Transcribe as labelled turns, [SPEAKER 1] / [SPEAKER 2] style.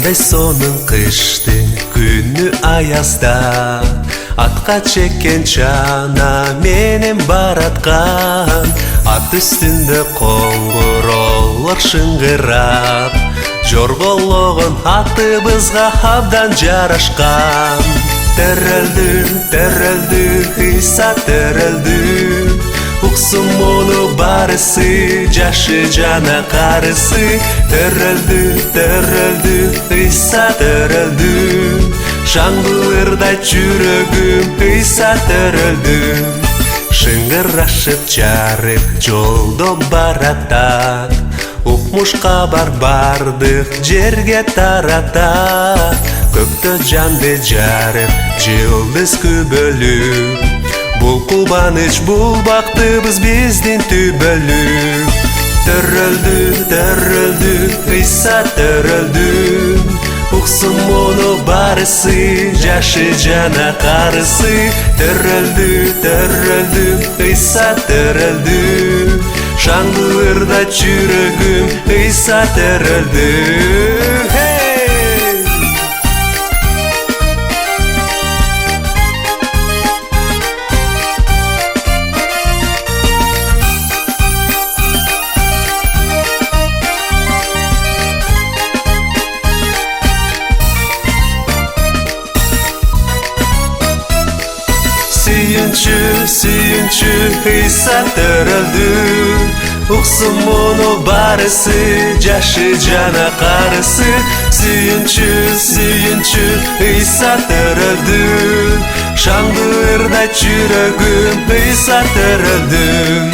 [SPEAKER 1] Кандай сонун кышты күнү аязда, атка чеккен чана менен бараткан. Ат үстүндө коңгуроолор шыңгырап, жоргологон атыбызга абдан жарашкан. Терелдү, терелдү, ыйса терелдү, уксун муну барысы, жашы жана карысы. Терелдү, терелдү, ыйса терелдү, шаңды ырдайт жүрөгүм, ыйса терелдү. Шыңгырашып жарык жолдо баратат, укмуш кабар бардык жерге таратат. Көктө жанды жарык жылдыз күбөлүп, бул кубаныч, бул бактыбыз биздин түбөлү. Терелдү, терелдү, ыйса терелдү, уксун муну барысы, жашы жана карысы. Терелдү, терелдү, ыйса терелдү, шаңды ырдайт жүрөгүм, ыйса терелдү. Сүйүнчү, сүйүнчү, ыйса терелдү, уксун муну барысы, жашы жана карысы. Сүйүнчү, сүйүнчү, ыйса терелдү, шаңды ырдайт жүрөгүм, ыйса терелдү.